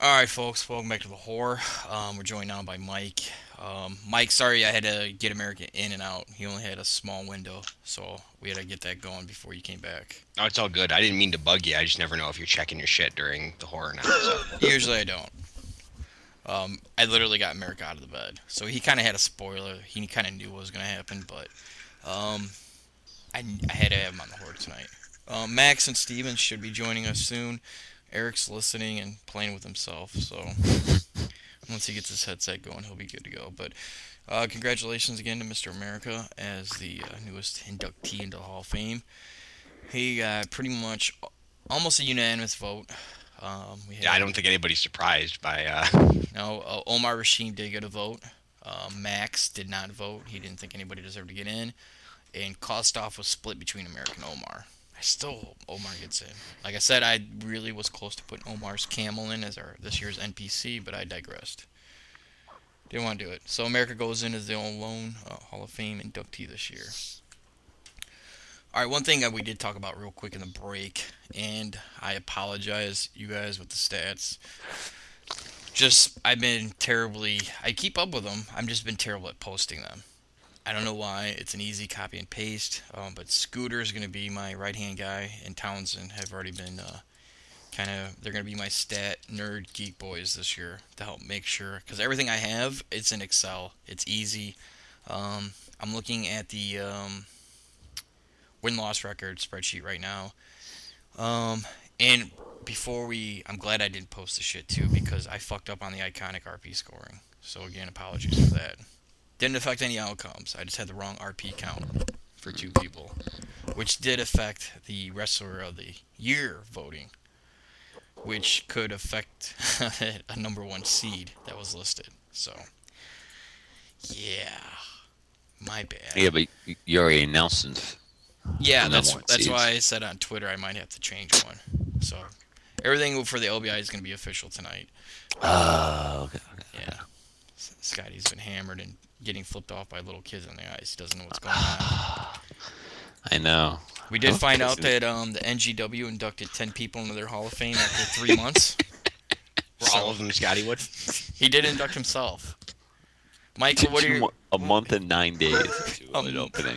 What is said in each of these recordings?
All right, folks, welcome back to the Horror. We're joined now by Mike. Mike, sorry I had to get America in and out. He only had a small window, so we had to get that going before you came back. Oh, it's all good. I didn't mean to bug you. I just never know if you're checking your shit during the horror now. So Usually I don't. I literally got America out of the bed, so he kind of had a spoiler. He kind of knew what was going to happen, but um, I had to have him on the Horror tonight. Max and Steven should be joining us soon. Eric's listening and playing with himself, so once he gets his headset going, he'll be good to go. But congratulations again to Mr. America as the newest inductee into the Hall of Fame. He got pretty much almost a unanimous vote. We yeah, I had don't think anybody's surprised by. no Omar Rashid did get a vote. Max did not vote. He didn't think anybody deserved to get in. And Kostoff was split between America and Omar. I still hope Omar gets in. Like I said, I really was close to putting Omar's camel in as our this year's NPC, but I digressed. Didn't want to do it. So America goes in as the lone Hall of Fame inductee this year. All right, one thing that we did talk about real quick in the break, and I apologize, you guys, with the stats. Just I've been terribly. I keep up with them. I've just been terrible at posting them. I don't know why. It's an easy copy and paste. But Scooter is going to be my right hand guy, and Townsend have already been kind of. They're going to be my stat nerd geek boys this year to help make sure. Because everything I have, it's in Excel. It's easy. I'm looking at the win loss record spreadsheet right now. And I'm glad I didn't post the shit too because I fucked up on the iconic RP scoring. So again, apologies for that. Didn't affect any outcomes. I just had the wrong RP count for two people, which did affect the wrestler of the year voting, which could affect a number one seed that was listed. So yeah, my bad. Yeah, but you already announced Yeah, the number that's one that's why seeds. I said on Twitter I might have to change one. So everything for the LBI is going to be official tonight. Okay, Yeah, Scotty's been hammered and getting flipped off by little kids on the ice. He doesn't know what's going on. I know. We I did was find out pissing. that the NGW inducted 10 people into their Hall of Fame after 3 months. For all So of them, Scotty Wood. he did induct himself. Michael, what are your A month and 9 days to an um? opening.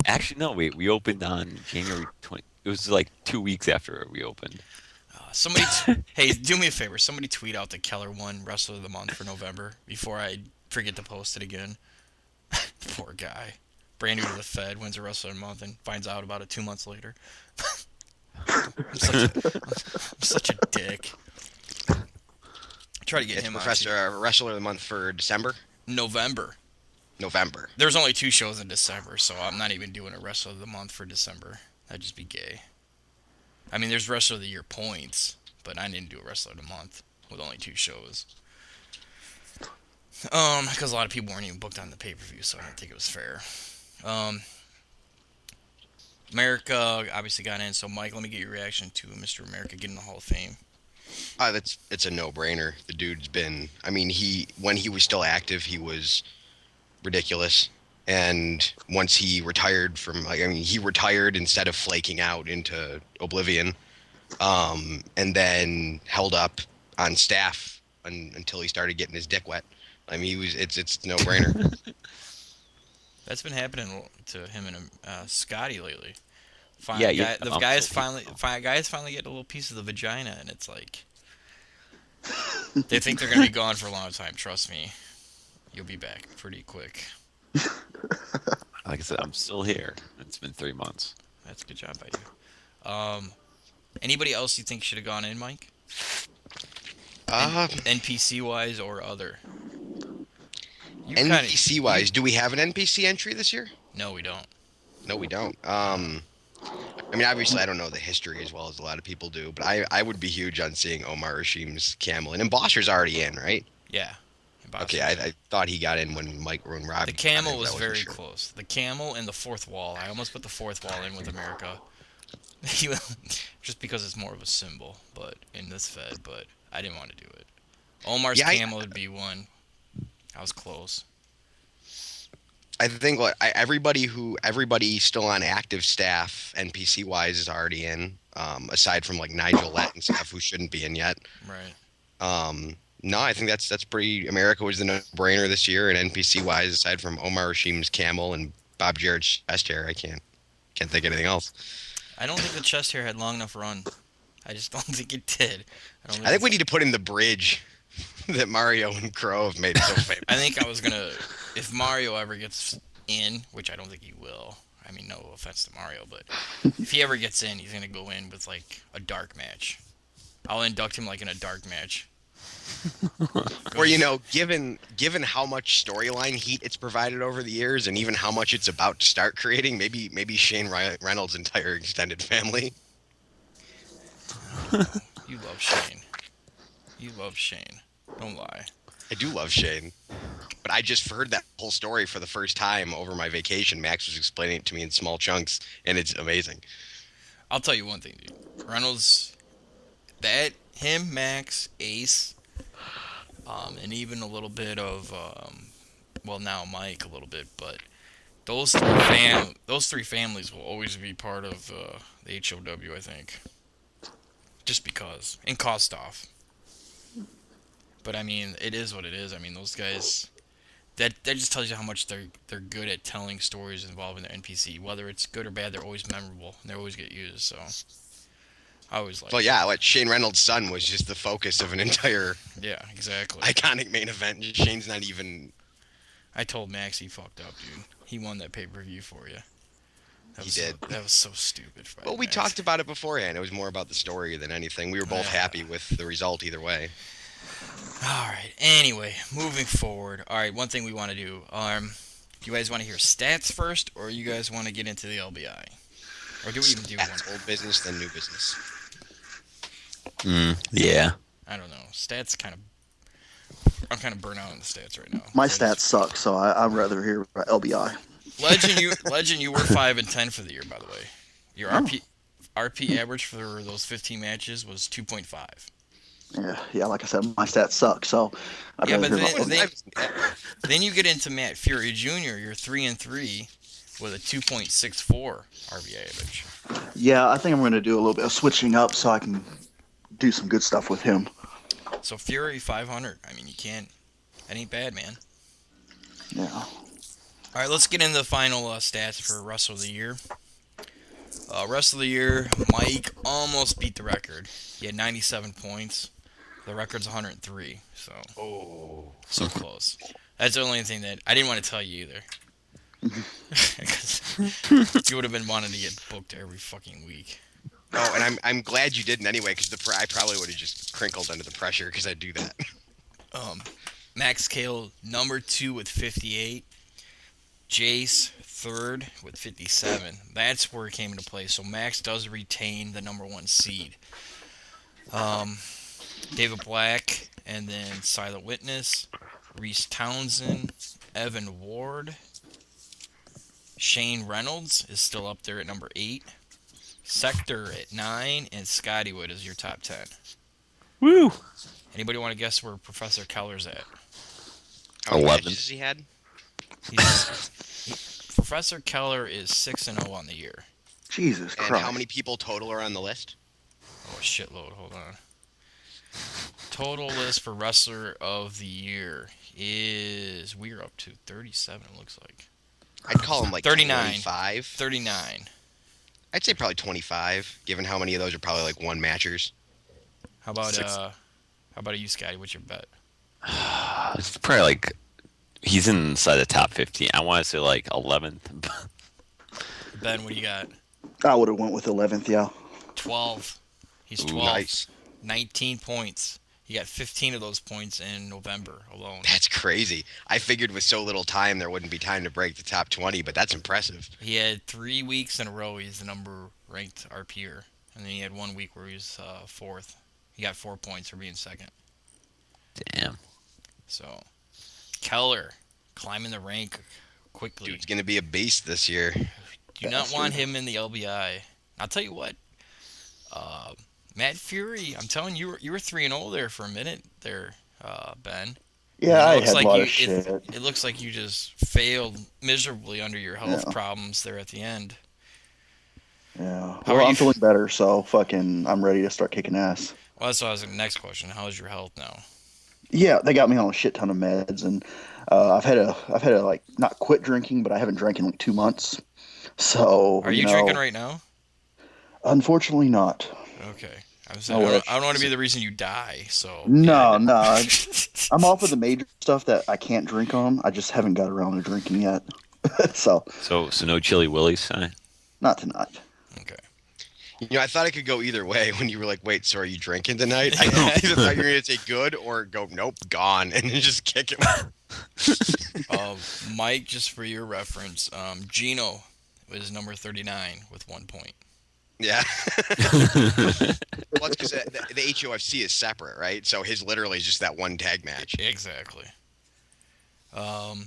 Actually, no, wait. We opened on January 20. It was like 2 weeks after we opened. Hey, do me a favor. Somebody tweet out the Keller won Wrestler of the Month for November before I forget to post it again. Poor guy. Brand new to the Fed, wins a Wrestler of the Month, and finds out about it 2 months later. I'm such a dick. Try to get It's him on Professor Wrestler of the Month for December, November. November. There's only two shows in December, so I'm not even doing a Wrestler of the Month for December. That'd just be gay. I mean, there's Wrestler of the Year points, but I didn't do a Wrestler of the Month with only two shows. Because a lot of people weren't even booked on the pay-per-view, so I didn't think it was fair. Um, America obviously got in, so Mike, let me get your reaction to Mr. America getting the Hall of Fame. That's it's a no-brainer. The dude's been. I mean, he when he was still active, he was ridiculous. And once he retired from, like, I mean, he retired instead of flaking out into oblivion, and then held up on staff until he started getting his dick wet. I mean, he was. It's a no-brainer. That's been happening to him and Scotty lately. Yeah, yeah. The guys finally get a little piece of the vagina, and it's like they think they're gonna be gone for a long time. Trust me, you'll be back pretty quick. Like I said, I'm still here. It's been 3 months. That's a good job by you. Anybody else you think should have gone in, Mike? Uh, NPC wise or other? You kind NPC of you. wise, do we have an NPC entry this year? No, we don't. No, we don't. I mean, obviously, I don't know the history as well as a lot of people do, but I would be huge on seeing Omar Hashim's camel. And Embosser's already in, right? Yeah. Okay, Boston's in. I thought he got in when The Robbie got camel in, but was I wasn't very sure. close. The camel and the fourth wall. I almost put the fourth wall in with America. Just because it's more of a symbol, but in this Fed, but I didn't want to do it. Omar's Yeah, camel would be one. I was close. I think everybody still on active staff NPC wise is already in. aside from like Nigel Lett and stuff who shouldn't be in yet. Right. No, I think that's pretty. America was the no-brainer this year, and NPC wise, aside from Omar Hashim's camel and Bob Jarrett's chest hair, I can't think of anything else. I don't think the chest hair had long enough run. I just don't think it did. I think we need to put in the bridge that Mario and Crow have made so famous. I think I was gonna, if Mario ever gets in, which I don't think he will. I mean, no offense to Mario, but if he ever gets in, he's gonna go in with like a dark match. I'll induct him like in a dark match. Or given how much storyline heat it's provided over the years, and even how much it's about to start creating, maybe Shane Reynolds' entire extended family. You love Shane. You love Shane. Don't lie. I do love Shane, but I just heard that whole story for the first time over my vacation. Max was explaining it to me in small chunks, and it's amazing. I'll tell you one thing, dude. Reynolds, him, Max, Ace, and even a little bit of, well, now Mike a little bit, but those three families will always be part of the HOW, I think. Just because. And Kostoff. But I mean, it is what it is. I mean, those guys, that just tells you how much they're good at telling stories involving their NPC. Whether it's good or bad, they're always memorable and they always get used. So I always like. Well, yeah, what Shane Reynolds' son was just the focus of an entire Yeah, exactly. iconic main event. Shane's not even. I told Max he fucked up, dude. He won that pay-per-view for you. He did. That was so stupid. Well, we Max. talked about it beforehand. It was more about the story than anything. We were both Yeah. happy with the result either way. All right. Anyway, moving forward. All right. One thing we want to do. Do you guys want to hear stats first, or you guys want to get into the LBI, or do we even do one? That's old business, then new business. Yeah. I don't know. Stats kind of. I'm kind of burnt out on the stats right now. My stats suck, so I'd rather hear LBI. Legend, you were 5-10 for the year, by the way. Your Oh. RP average for those 15 matches was 2.5. Yeah, like I said, my stats suck, so I'd Yeah, rather but hear then you get into Matt Fury Jr. You're 3-3 with a 2.64 RBI average. Yeah, I think I'm going to do a little bit of switching up so I can do some good stuff with him. So Fury 500. I mean, you can't. That ain't bad, man. Yeah. All right, let's get into the final stats for Wrestler of the Year. Wrestler of the Year, Mike almost beat the record. He had 97 points. The record's 103, so close. That's the only thing that I didn't want to tell you either. Because you would have been wanting to get booked every fucking week. Oh, and I'm glad you didn't anyway, because I probably would have just crinkled under the pressure because I do that. Max Cale, number 2 with 58. Jace, third with 57. That's where it came into play. So Max does retain the number 1 seed. David Black, and then Silent Witness, Reese Townsend, Evan Ward, Shane Reynolds is still up there at number 8. Sector at 9, and Scottywood is your top 10. Woo! Anybody want to guess where Professor Keller's at? How many 11. matches he had? Professor Keller is 6-0 on the year. Jesus And Christ. how many people total are on the list? Oh, a shitload. Hold on. Total list for Wrestler of the Year is, we're up to 37, it looks like. I'd call him like 39. 25. 39. I'd say probably 25, given how many of those are probably like one matchers. How about Six. how about you, Scotty? What's your bet? It's probably like he's inside the top 15. I want to say like 11th. Ben, what do you got? I would have went with 11th, yeah. 12. He's Ooh, 12. Nice. 19 points. He got 15 of those points in November alone. That's crazy. I figured with so little time there wouldn't be time to break the top 20, but that's impressive. He had 3 weeks in a row. He's the number ranked RPer, and then he had 1 week where he was 4th. He got 4 points for being second. Damn. So, Keller climbing the rank quickly. Dude's going to be a beast this year. Do not want him in the LBI. I'll tell you what. Matt Fury, I'm telling you, you were 3-0 there for a minute there, Ben. Yeah, I It looks had like a lot you, of shit. it looks like you just failed miserably under your health Yeah. problems there at the end. Yeah. How are Well, you? I'm feeling better, so fucking I'm ready to start kicking ass. Well, that's what I was. Next question. How's your health now? Yeah, they got me on a shit ton of meds, and I've had to like not quit drinking, but I haven't drank in like 2 months. So Are you you drinking know, right now? unfortunately not. Okay. I I wish. don't want to be the reason you die. So yeah. No, no. I'm off of the major stuff that I can't drink on. I just haven't got around to drinking yet. So So no Chili Willies, huh? not tonight. Okay. I thought it could go either way when you were like, "Wait, so are you drinking tonight?" I either thought you were gonna say good or go, "Nope, gone," and then just kick it. Uh, Mike, just for your reference, Gino was number 39 with 1 point. Yeah. Well, it's because the HOFC is separate, right? So his literally is just that one tag match. Exactly. All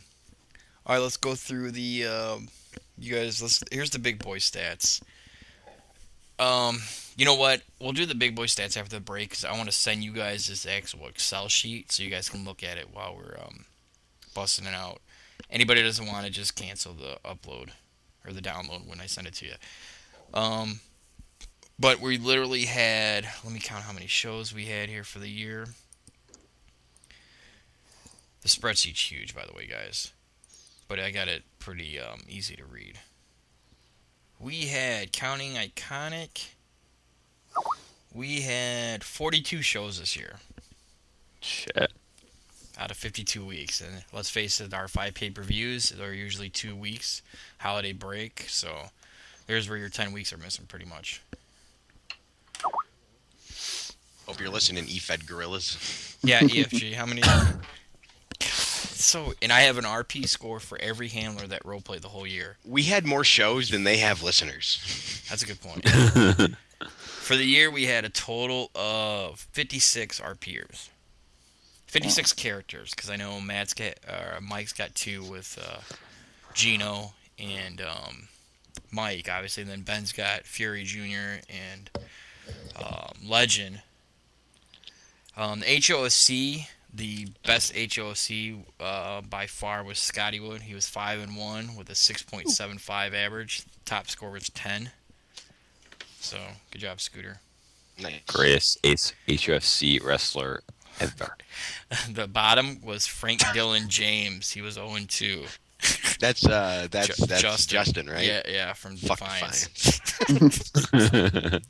right, let's go through the. You guys, here's the big boy stats. Um, you know what? We'll do the big boy stats after the break because I want to send you guys this actual Excel sheet so you guys can look at it while we're busting it out. Anybody that doesn't want to just cancel the upload or the download when I send it to you. Um, but we literally had. Let me count how many shows we had here for the year. The spreadsheet's huge, by the way, guys. But I got it pretty easy to read. We had, counting Iconic, we had 42 shows this year Shit. out of 52 weeks. And let's face it, our 5 pay-per-views are usually 2 weeks, holiday break. So there's where your 10 weeks are missing pretty much. Hope you're listening, EFED Gorillas. Yeah, EFG, how many? So, and I have an RP score for every handler that roleplayed the whole year. We had more shows than they have listeners. That's a good point. For the year, we had a total of 56 RPers. 56 characters, because I know Mike's got 2 with Gino and Mike, obviously. And then Ben's got Fury Jr. and Legend. The HOSC, the best HOSC by far was Scotty Wood. He was 5-1 with a 6.75 average. Top score was 10. So good job, Scooter. Nice. Greatest HUFC wrestler ever. The bottom was Frank Dillon James. He was 0-2. That's Justin, right? Yeah, from Fuck Defiance. Defiance.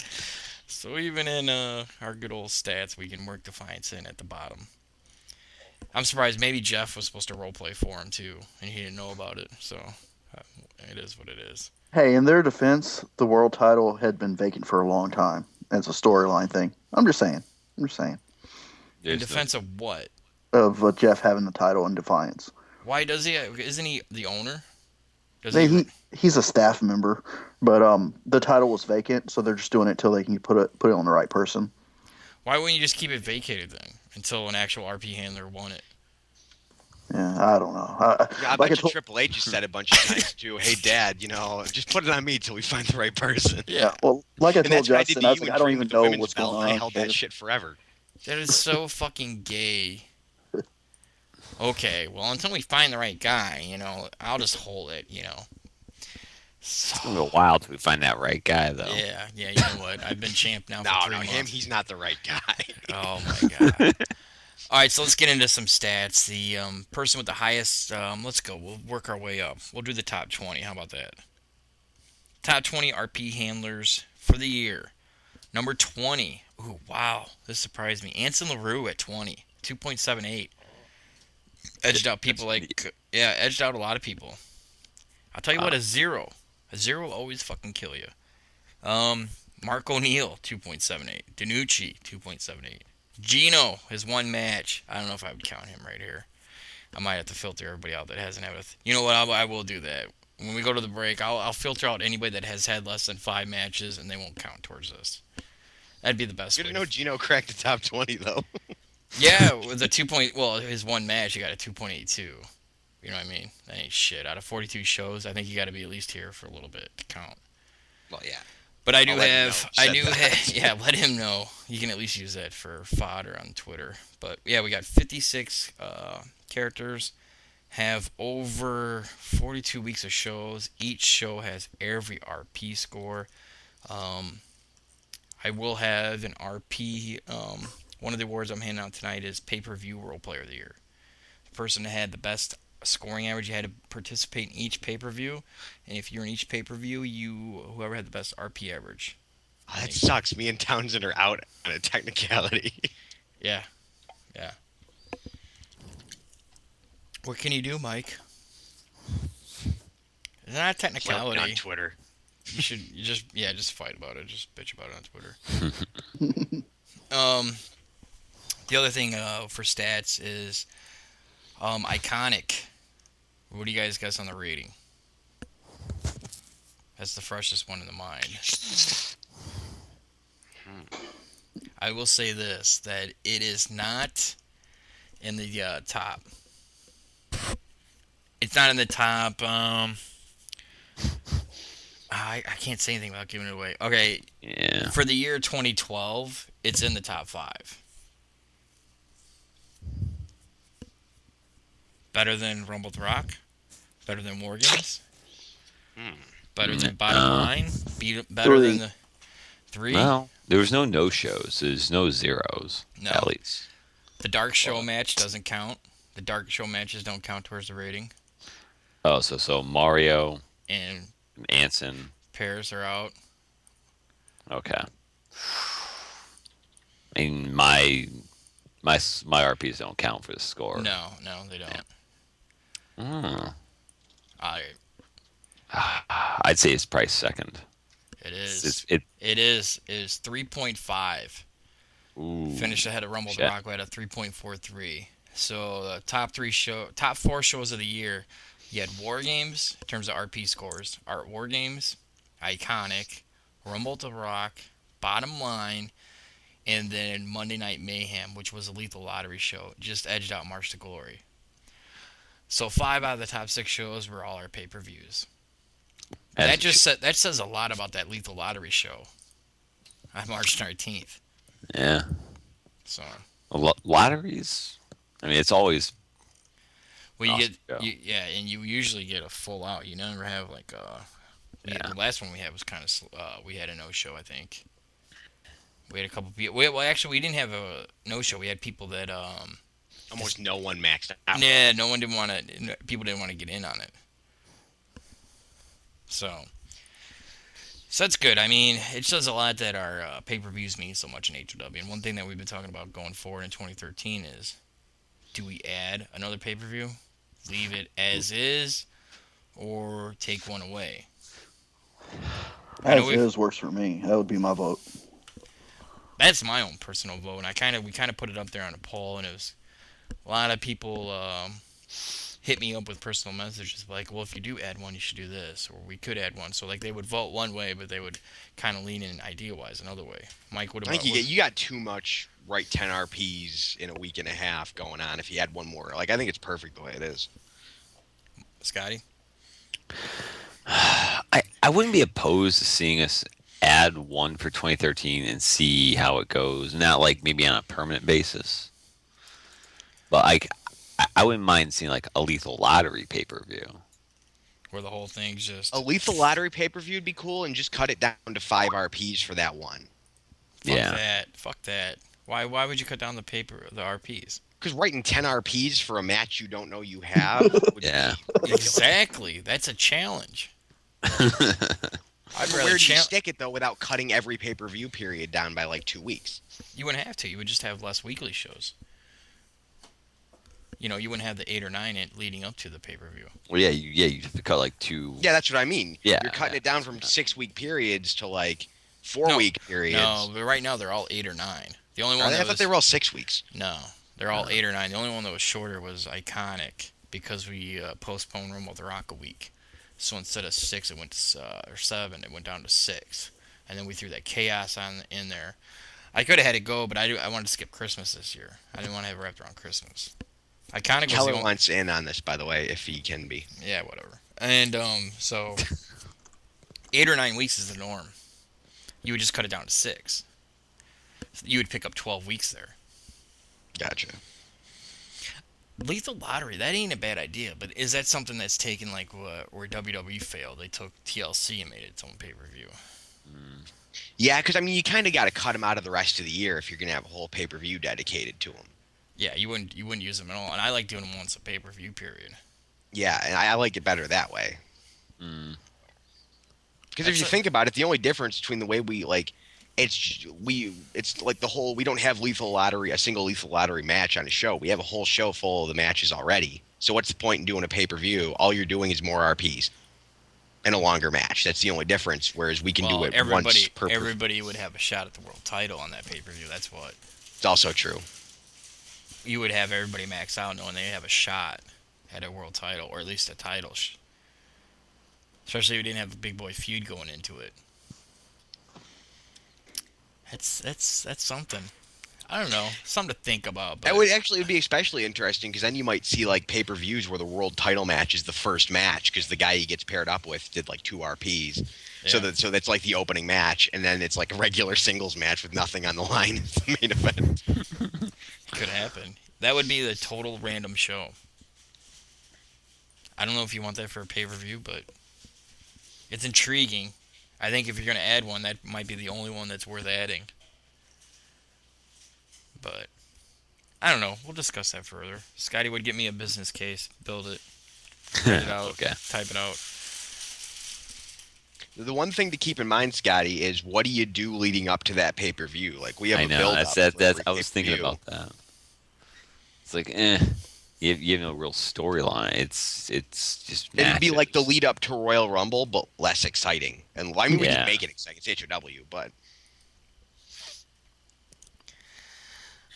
So even in our good old stats, we can work Defiance in at the bottom. I'm surprised. Maybe Jeff was supposed to roleplay for him too, and he didn't know about it. So it is what it is. Hey, in their defense, the world title had been vacant for a long time. It's a storyline thing. I'm just saying. In There's defense of what? Of Jeff having the title in Defiance. Why does he? Isn't he the owner? Does He's a staff member, but the title was vacant, so they're just doing it till they can put it on the right person. Why wouldn't you just keep it vacated then until an actual RP handler won it? Yeah, I don't know. Yeah, I like bet you Triple H has said a bunch of times too. Hey, Dad, just put it on me till we find the right person. Yeah, well, like I And told that's what I did Justin, to I you was like, and I don't Dream even with the know women's what's belt. going on. I held that shit forever. That is so fucking gay. Okay, well, until we find the right guy, I'll just hold it, It's gonna go wild till we find that right guy, though. Yeah, you know what? I've been champ now for 3 months. He's not the right guy. Oh my god. All right, so let's get into some stats. The person with the highest, let's go. We'll work our way up. We'll do the top 20. How about that? Top 20 RP handlers for the year. Number 20. Ooh, wow. This surprised me. Anson LaRue at 20. 2.78. Edged out people edged out a lot of people. I'll tell you what, a zero. A zero will always fucking kill you. Mark O'Neill, 2.78. Danucci, 2.78. Gino, his one match. I don't know if I would count him right here. I might have to filter everybody out that hasn't had it. You know what? I will do that. When we go to the break, I'll filter out anybody that has had less than 5 matches, and they won't count towards this. That'd be the best Good way. to know Gino cracked the top 20, though. Yeah, with the his one match, he got a 2.82. You know what I mean? That ain't shit. Out of 42 shows, I think you got to be at least here for a little bit to count. Well, yeah. But I I'll let him know. yeah, let him know. You can at least use that for fodder on Twitter. But yeah, we got 56 characters, have over 42 weeks of shows. Each show has every RP score. Um, I will have an RP. One of the awards I'm handing out tonight is Pay Per View Role Player of the Year. The person that had the best scoring average, you had to participate in each pay per view, and if you're in each pay per view, whoever had the best RP average. Oh, that sucks. Me and Townsend are out on a technicality. Yeah, yeah. What can you do, Mike? It's not a On technicality. Twitter. You just fight about it. Just bitch about it on Twitter. The other thing for stats is iconic. What do you guys guess on the rating? That's the freshest one in the mind. I will say this, that it is not in the top. It's not in the top. I can't say anything without giving it away. Okay, Yeah. for the year 2012, it's in the top 5. Better than Rumble the Rock. Better than War Games. Better than Bottom Line. Better than the 3. Well, there was no shows. There's no zeros. No. At least. The Dark Show match doesn't count. The Dark Show matches don't count towards the rating. Oh, so Mario, And Anson. pairs are out. Okay. I mean, my RPs don't count for the score. No, they don't. Hmm. I I'd say it's probably second. It is. It. It is 3.5. Ooh. Finished ahead of Rumble the Shit. Rock at a 3.43. So the top 4 shows of the year, you had War Games in terms of RP scores. Art War Games, Iconic, Rumble the Rock, Bottom Line, and then Monday Night Mayhem, which was a Lethal Lottery show, just edged out March to Glory. So 5 out of the top 6 shows were all our pay-per-views. That says a lot about that Lethal Lottery show on March 19th. Yeah. So Lotteries. I mean, it's always. well, Awesome show. and you usually get a full out. You never have like Yeah. the last one we had was kind of we had a no show, I think. We had a couple people. Well, actually, we didn't have a no show. We had people that Almost no one maxed out. yeah, no one didn't want to. People didn't want to get in on it. So that's good. I mean, it says a lot that our pay-per-views mean so much in HOW. And one thing that we've been talking about going forward in 2013 is, do we add another pay-per-view, leave it as is, or take one away? As is works for me. That would be my vote. That's my own personal vote, and we kind of put it up there on a poll, and it was a lot of people hit me up with personal messages like, well, if you do add one, you should do this, or we could add one. So like they would vote one way, but they would kind of lean in idea-wise another way. Mike, what I about think you got too much right 10 RPs in a week and a half going on if you had one more. Like, I think it's perfect the way it is. Scotty? I wouldn't be opposed to seeing us add one for 2013 and see how it goes. Not like maybe on a permanent basis, but I wouldn't mind seeing like a Lethal Lottery pay-per-view. Where the whole thing's just A Lethal Lottery pay-per-view would be cool, and just cut it down to 5 RPs for that one. fuck that. Why would you cut down the RPs? Because writing 10 RPs for a match you don't know you have would Yeah. be Exactly. That's a challenge. I'd rather Where do you stick it, though, without cutting every pay-per-view period down by, like, 2 weeks? You wouldn't have to. You would just have less weekly shows. You know, you wouldn't have the 8 or 9 leading up to the pay-per-view. Well, you have to cut like 2. Yeah, that's what I mean. Yeah, You're cutting yeah. it down from 6-week periods to, like, 4-week periods. No, but right now they're all 8 or 9. The only Are one they? that I thought was, they were all 6 weeks. No, they're all 8 or 9. The only one that was shorter was Iconic because we postponed Rumble the Rock a week. So instead of 6, it went to or 7. It went down to 6, and then we threw that Chaos in there. I could have had it go, but I wanted to skip Christmas this year. I didn't want to have it wrapped around Christmas. Iconic was Keller the only, wants in on this, by the way, if he can be. yeah, whatever. And so 8 or 9 weeks is the norm. You would just cut it down to 6. You would pick up 12 weeks there. Gotcha. Lethal Lottery, that ain't a bad idea, but is that something that's taken like where WWE failed? They took TLC and made it its own pay-per-view. Yeah, because I mean, you kind of got to cut them out of the rest of the year if you're gonna have a whole pay-per-view dedicated to them. Yeah, you wouldn't use them at all. And I like doing them once a pay-per-view period. Yeah, and I like it better that way. Mm. Because if That's you think about it, the only difference between the way we like, it's like the whole we don't have a single lethal lottery match on a show. We have a whole show full of the matches already. So what's the point in doing a pay-per-view? All you're doing is more RPs and a longer match. That's the only difference. Whereas we can do Well, it once per. everybody would have a shot at the world title on that pay-per-view. That's what It's also true. you would have everybody max out knowing they have a shot at a world title or at least a title. Especially if you didn't have a big boy feud going into it. That's something. I don't know, something to think about. But That would actually be especially interesting because then you might see like pay-per-views where the world title match is the first match because the guy he gets paired up with did like two RPs. So yeah, that's like the opening match, and then it's like a regular singles match with nothing on the line. It's the main event. could happen. That would be the total random show. I don't know if you want that for a pay-per-view, but it's intriguing. I think if you're going to add one, that might be the only one that's worth adding. But I don't know. We'll discuss that further. Scotty would get me a business case, build it, write it out, Okay. type it out. The one thing to keep in mind, Scotty, is what do you do leading up to that pay-per-view? Like we have I a know. build That's up. that. For That's. every I was thinking pay-per-view. about that. It's like, you have no real storyline. It's just It'd be like the matches. lead up to Royal Rumble, but less exciting. And I mean, we can Yeah. make it exciting. It's HOW, but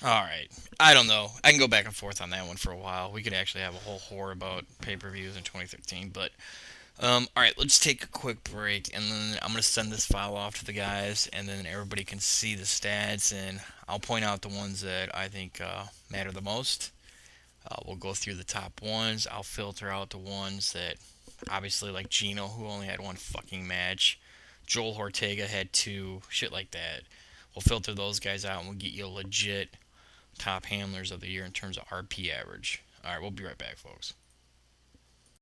All right. I don't know. I can go back and forth on that one for a while. We could actually have a whole horror about pay-per-views in 2013. But all right, let's take a quick break, and then I'm gonna send this file off to the guys, and then everybody can see the stats, and I'll point out the ones that I think matter the most. We'll go through the top ones. I'll filter out the ones that, obviously, like Gino, who only had one fucking match. Joel Ortega had two. Shit like that. We'll filter those guys out, and we'll get you a legit top handlers of the year in terms of RP average. All right, we'll be right back, folks.